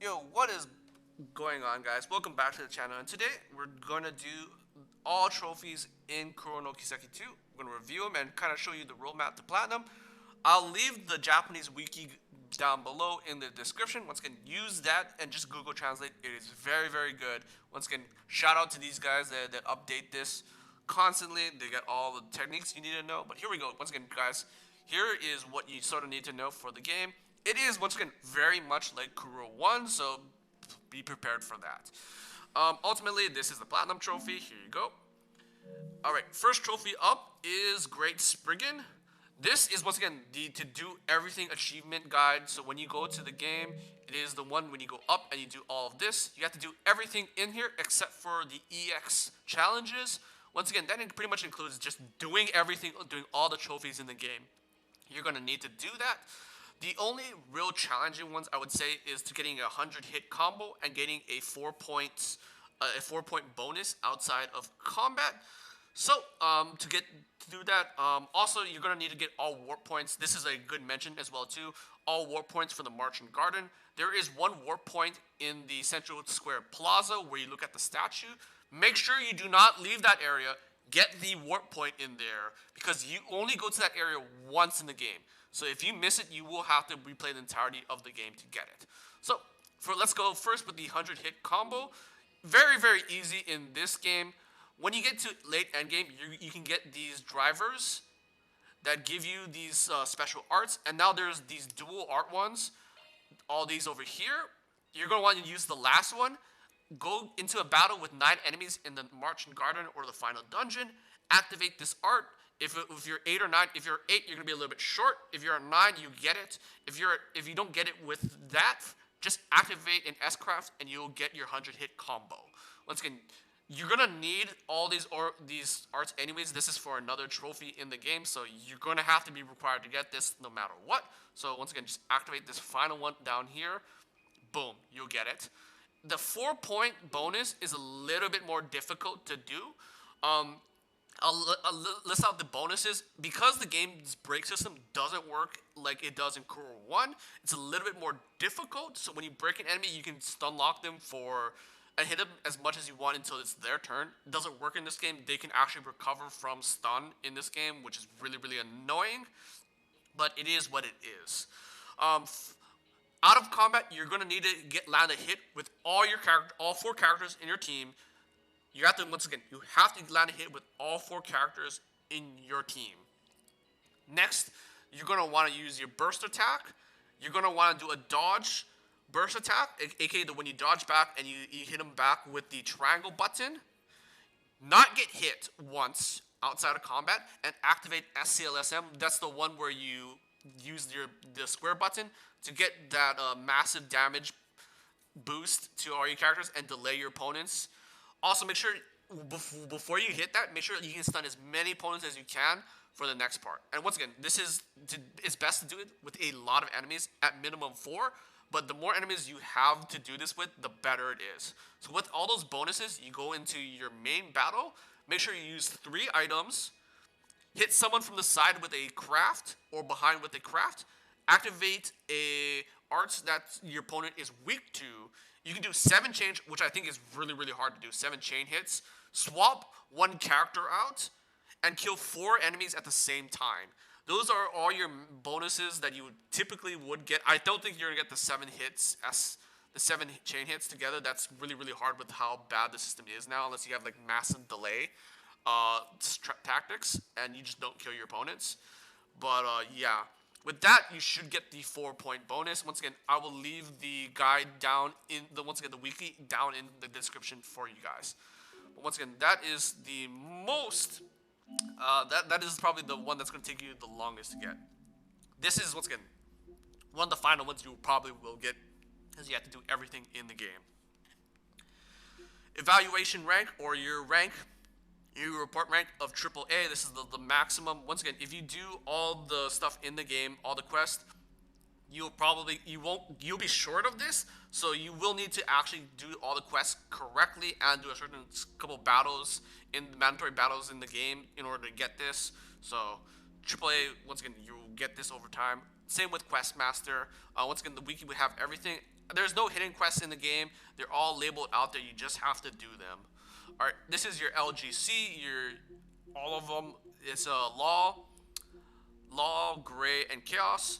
Yo, what is going on, guys? Welcome back to the channel, and today we're going to do all trophies in Kuro no Kiseki 2. We're going to review them and kind of show you the roadmap to platinum. I'll leave the Japanese wiki down below in the description. Once again, use that and just Google Translate. It is very, very good. Once again, shout out to these guys that update this constantly. They get all the techniques you need to know. But here we go. Once again, guys, here is what you sort of need to know for the game. It is, once again, very much like Kuro 1, so be prepared for that. Ultimately, this is the Platinum Trophy. Here you go. Alright, first trophy up is Great Spriggan. This is, once again, the to do everything achievement guide. So when you go to the game, it is the one when you go up and you do all of this. You have to do everything in here except for the EX challenges. Once again, that pretty much includes just doing everything, doing all the trophies in the game. You're going to need to do that. The only real challenging ones I would say is to getting a 100 hit combo and getting a 4-point bonus outside of combat. So to do that, also you're gonna need to get all warp points. This is a good mention as well too. All warp points for the Marching Garden. There is one warp point in the Central Square Plaza where you look at the statue. Make sure you do not leave that area. Get the warp point in there because you only go to that area once in the game. So if you miss it, you will have to replay the entirety of the game to get it. So let's go first with the 100 hit combo. Very, very easy in this game. When you get to late endgame, you can get these drivers that give you these special arts. And now there's these dual art ones. All these over here. You're going to want to use the last one. Go into a battle with 9 enemies in the Marching Garden or the final dungeon. Activate this art. If you're 8 or 9, if you're 8, you're gonna be a little bit short. If you're a 9, you get it. If you don't get it with that, just activate an S-Craft and you'll get your 100 hit combo. Once again, you're gonna need all these arts anyways. This is for another trophy in the game, so you're gonna have to be required to get this no matter what. So once again, just activate this final one down here. Boom, you'll get it. The 4-point bonus is a little bit more difficult to do. I'll list out the bonuses. Because the game's break system doesn't work like it does in Kuro 1, it's a little bit more difficult. So when you break an enemy, you can stun lock them and hit them as much as you want until it's their turn. It doesn't work in this game. They can actually recover from stun in this game, which is really, really annoying. But it is what it is. Out of combat, you're going to need to land a hit with all 4 characters in your team. You have to, once again, you have to land a hit with all 4 characters in your team. Next, you're going to want to use your burst attack. You're going to want to do a dodge burst attack, aka when you dodge back and you hit them back with the triangle button. Not get hit once outside of combat and activate SCLSM. That's the one where you use the square button to get that massive damage boost to all your characters and delay your opponents. Also, make sure before you hit that, make sure you can stun as many opponents as you can for the next part. And once again, it's best to do it with a lot of enemies, at minimum 4. But the more enemies you have to do this with, the better it is. So with all those bonuses, you go into your main battle. Make sure you use 3 items. Hit someone from the side with a craft or behind with a craft. Activate a arts that your opponent is weak to. You can do 7 chain, which I think is really, really hard to do. 7 chain hits. Swap 1 character out and kill 4 enemies at the same time. Those are all your bonuses that you typically would get. I don't think you're gonna get the 7 hits, the 7 chain hits together. That's really, really hard with how bad the system is now, unless you have like massive delay tactics and you just don't kill your opponents. But yeah. With that, you should get the 4-point bonus. Once again, I will leave the guide down in the wiki down in the description for you guys. But once again, that is the most. That is probably the one that's going to take you the longest to get. This is once again one of the final ones you probably will get, because you have to do everything in the game. Evaluation rank, or your rank. You report rank of AAA. This is the maximum. Once again, if you do all the stuff in the game, all the quests, you'll be short of this. So you will need to actually do all the quests correctly and do a certain couple battles mandatory battles in the game in order to get this. So AAA, once again, you will get this over time. Same with Questmaster. Once again, the wiki would have everything. There's no hidden quests in the game. They're all labeled out there. You just have to do them. All right, this is your LGC. All of them. It's a law, gray, and chaos.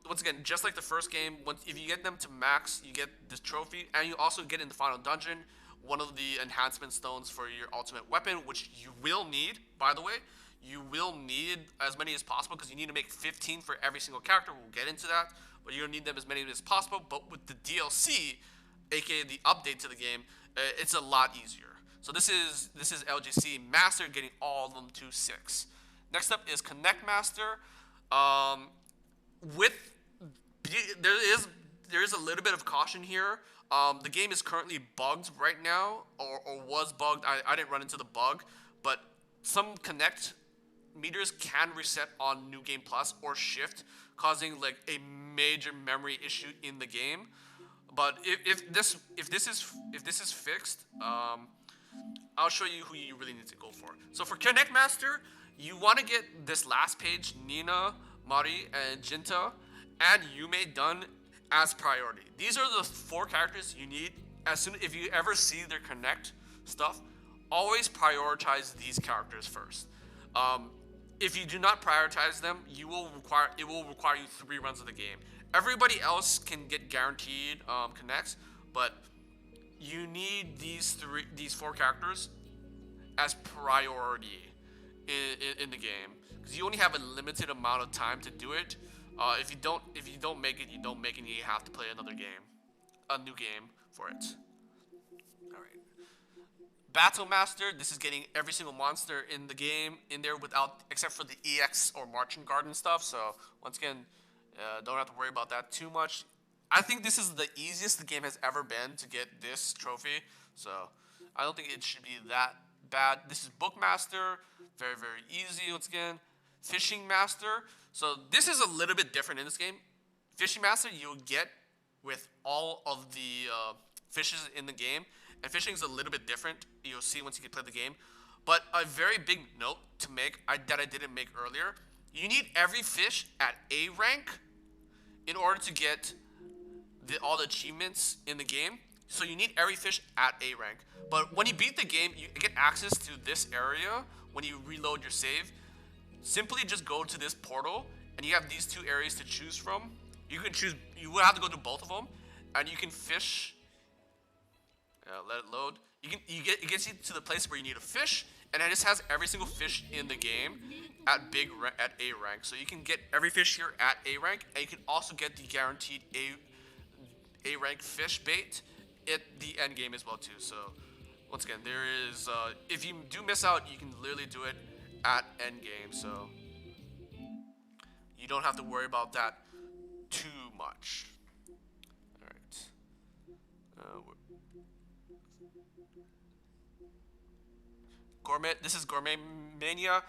Once again, just like the first game, if you get them to max, you get this trophy, and you also get in the final dungeon one of the enhancement stones for your ultimate weapon, which you will need, by the way. You will need as many as possible because you need to make 15 for every single character. We'll get into that, but you're gonna need them as many as possible. But with the DLC, aka the update to the game, it's a lot easier. So this is LGC Master getting all of them to 6. Next up is Connect Master. With there is a little bit of caution here. The game is currently bugged right now, or was bugged. I didn't run into the bug, but some Connect meters can reset on New Game Plus or Shift, causing like a major memory issue in the game. But if this is fixed, I'll show you who you really need to go for. So for Connect Master, you want to get this last page, Nina, Mari, and Jinta, and Yume done as priority. These are the 4 characters you need. If you ever see their Connect stuff, always prioritize these characters first. If you do not prioritize them, it will require you 3 runs of the game. Everybody else can get guaranteed connects, but you need these 4 characters as priority in the game, because you only have a limited amount of time to do it. If you don't make it, you don't make it. You have to play another game, a new game for it. All right. Battle Master. This is getting every single monster in the game in there except for the EX or Marching Garden stuff. So once again, don't have to worry about that too much. I think this is the easiest the game has ever been to get this trophy. So I don't think it should be that bad. This is Bookmaster. Very, very easy once again. Fishing Master. So this is a little bit different in this game. Fishing Master you'll get with all of the fishes in the game. And fishing is a little bit different. You'll see once you can play the game. But a very big note to make that I didn't make earlier. You need every fish at A rank in order to get all the achievements in the game. So you need every fish at A rank. But when you beat the game, you get access to this area when you reload your save. Simply just go to this portal, and you have these 2 areas to choose from. You can choose. You will have to go to both of them, and you can fish. Let it load. It gets you to the place where you need a fish, and it just has every single fish in the game at A rank. So you can get every fish here at A rank, and you can also get the guaranteed A rank fish bait at the end game as well too. So once again, there is if you do miss out, you can literally do it at end game. So you don't have to worry about that too much. All right. Gourmet. This is Gourmet Mania.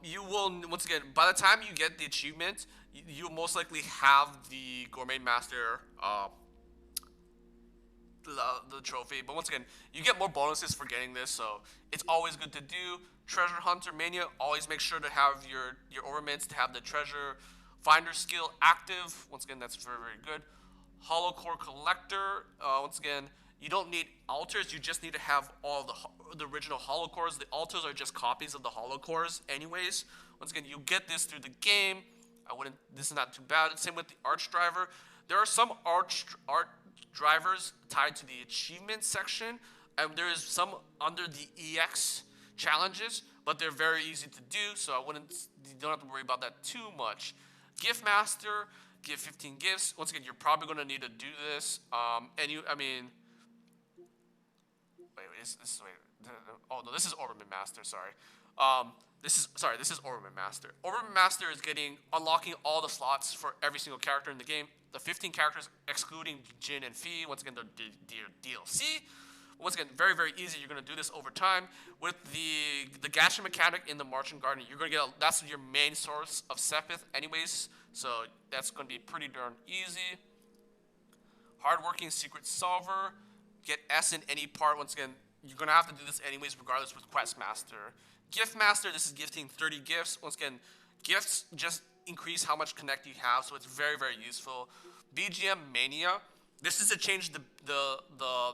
You will once again, by the time you get the achievement, you most likely have the Gourmet Master the trophy. But once again, you get more bonuses for getting this, so it's always good to do. Treasure Hunter Mania. Always make sure to have your ornaments to have the treasure finder skill active. Once again, that's very, very good. Hollow Core Collector. Once again, you don't need altars. You just need to have all the original hollow cores. The altars are just copies of the hollow cores anyways. Once again, you get this through the game. This is not too bad. Same with the Arch Driver. There are some Arch drivers tied to the achievement section, and there is some under the EX challenges, but they're very easy to do, so you don't have to worry about that too much. Gift Master, give 15 gifts. Once again, you're probably going to need to do this. Oh no, this is Ornament Master. Sorry. This is Ornament Master. Ornament Master is unlocking all the slots for every single character in the game. The 15 characters, excluding Jin and Fee. Once again, they're DLC. Once again, very, very easy. You're going to do this over time. With the gacha mechanic in the Marching Garden, you're going to that's your main source of Sepith anyways. So that's going to be pretty darn easy. Hardworking Secret Solver. Get S in any part. Once again, you're going to have to do this anyways, regardless with Quest Master. Gift Master, this is gifting 30 gifts. Once again, gifts, just increase how much connect you have, so it's very very useful. BGM Mania. This is to change the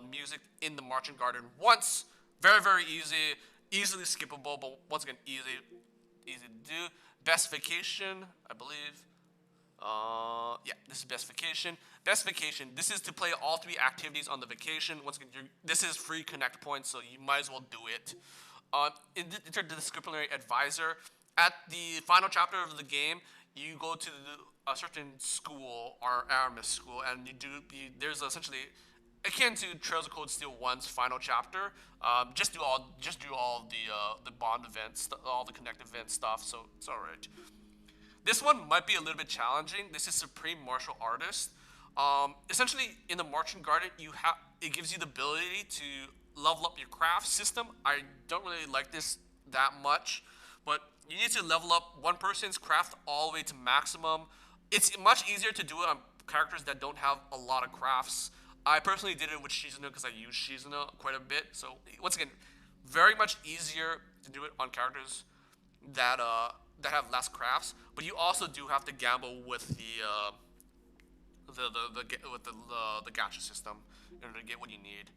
music in the marching garden once. Very very easy, easily skippable, but once again easy to do. Best vacation, I believe. Yeah, this is best vacation. Best vacation. This is to play all three activities on the vacation. Once again, this is free connect points, so you might as well do it. Interdisciplinary advisor. At the final chapter of the game, you go to a certain school or Aramis school, and there's essentially akin to Trails of Cold Steel 1's final chapter. Just do all the bond events, all the connect event stuff. So it's all right. This one might be a little bit challenging. This is Supreme Martial Artist. Essentially, in the Marching Garden, it gives you the ability to level up your craft system. I don't really like this that much, but you need to level up one person's craft all the way to maximum. It's much easier to do it on characters that don't have a lot of crafts. I personally did it with Shizuna because I use Shizuna quite a bit. So once again, very much easier to do it on characters that have less crafts, but you also do have to gamble with the gacha system in order to get what you need.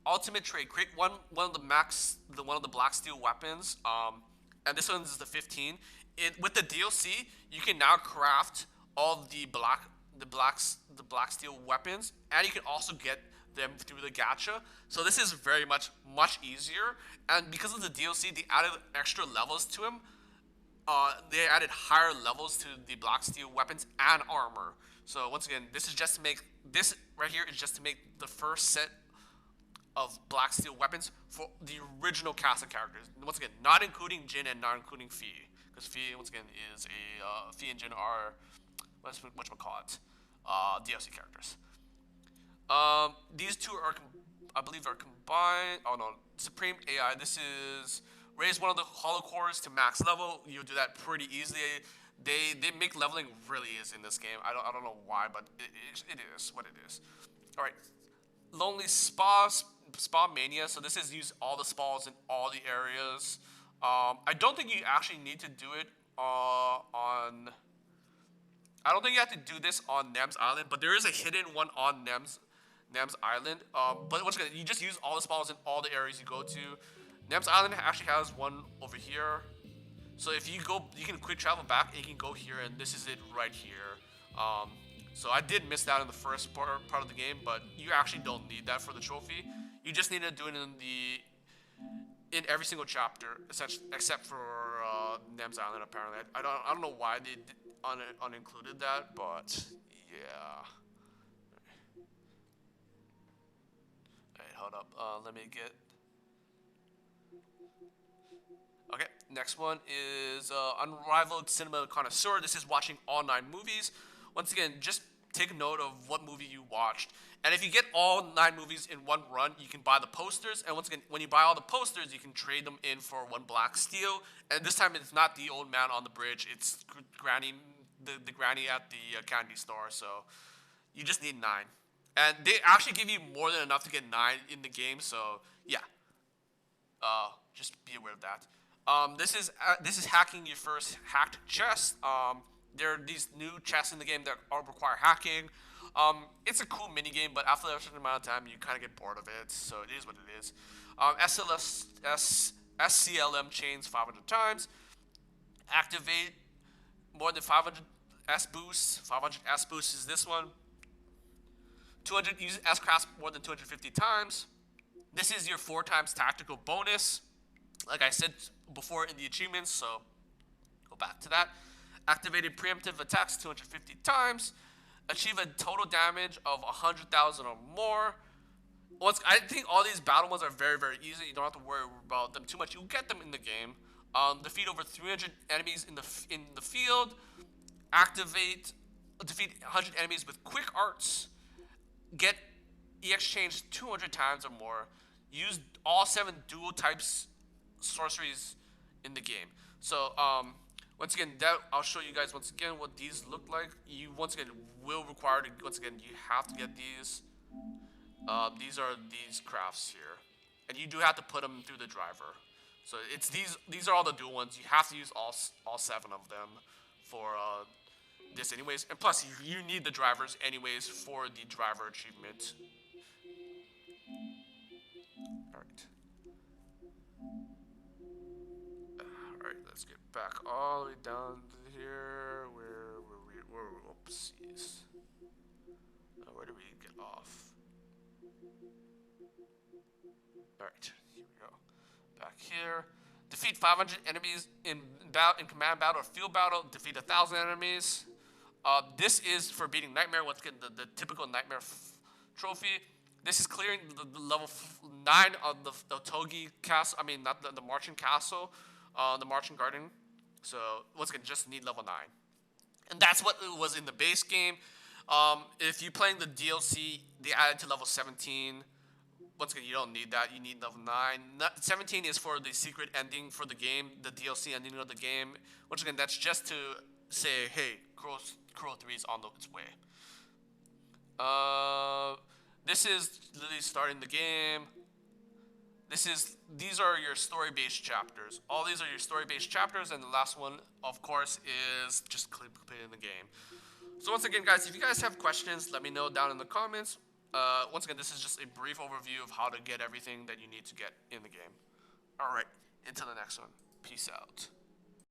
Ultimate trade, create one of the black steel weapons. And this one is the 15. With the DLC, you can now craft all the black steel weapons, and you can also get them through the gacha. So this is very much easier. And because of the DLC, they added extra levels to them. They added higher levels to the black steel weapons and armor. So once again, this right here is just to make the first set of black steel weapons for the original cast of characters. Once again, not including Jin and not including Fee, because Fee once again is Fee and Jin are whatchamacallit, DLC characters. These two are, I believe, are combined. Oh no, Supreme AI. This is raise one of the hollow cores to max level. You do that pretty easily. They make leveling really easy in this game. I don't know why, but it is what it is. All right, Lonely Spa Mania. So this is use all the spas in all the areas. I don't think you actually need to do it on. I don't think you have to do this on Nem's Island, but there is a hidden one on Nem's Island. But once again, you just use all the spawns in all the areas you go to. Nem's Island actually has one over here. So if you go, you can quick travel back and you can go here, and this is it right here. So I did miss that in the first part of the game, but you actually don't need that for the trophy. You just need to do it in every single chapter, except for Nem's Island. Apparently, I don't know why they unincluded that, but yeah. Alright, hold up. Let me get. Okay, next one is Unrivaled Cinema Connoisseur. This is watching all 9 movies. Once again, just take note of what movie you watched. And if you get all 9 movies in one run, you can buy the posters. And once again, when you buy all the posters, you can trade them in for 1 black steel. And this time, it's not the old man on the bridge. It's Granny, the Granny at the candy store. So you just need 9. And they actually give you more than enough to get 9 in the game. So yeah, just be aware of that. This is hacking your first hacked chest. There are these new chests in the game that require hacking. It's a cool mini game, but after a certain amount of time, you kind of get bored of it. So it is what it is. SCLM chains 500 times. Activate more than 500 S boosts. 500 S boosts is this one. 200 use S crafts more than 250 times. This is your 4 times tactical bonus. Like I said before in the achievements, so go back to that. Activated preemptive attacks 250 times. Achieve a total damage of 100,000 or more. I think all these battle ones are very, very easy. You don't have to worry about them too much. You'll get them in the game. Defeat over 300 enemies in the field. Defeat 100 enemies with quick arts. Get EX changed 200 times or more. Use all 7 dual types sorceries in the game. So once again, I'll show you guys once again what these look like. You once again will require to you have to get these. These are these crafts here, and you do have to put them through the driver. So it's these are all the dual ones. You have to use all 7 of them for this anyways. And plus, you need the drivers anyways for the driver achievement. All right. All right, let's get back all the way down to here. Oopsies. Where do we get off? All right, here we go. Back here. Defeat 500 enemies in command battle or field battle. Defeat 1,000 enemies. This is for beating Nightmare. Let's get the typical Nightmare trophy. This is clearing the level 9 of the Togi castle. I mean, not the Marching Castle, the Marching Garden. So once again, just need level 9. And that's what it was in the base game. If you're playing the DLC, they added to level 17. Once again, you don't need that. You need level 9. 17 is for the secret ending for the game, the DLC ending of the game. Once again, that's just to say, hey, Kuro 3 is on its way. This is literally starting the game. These are your story-based chapters. All these are your story-based chapters, and the last one, of course, is just completing the game. So once again, guys, if you guys have questions, let me know down in the comments. Once again, this is just a brief overview of how to get everything that you need to get in the game. All right, until the next one. Peace out.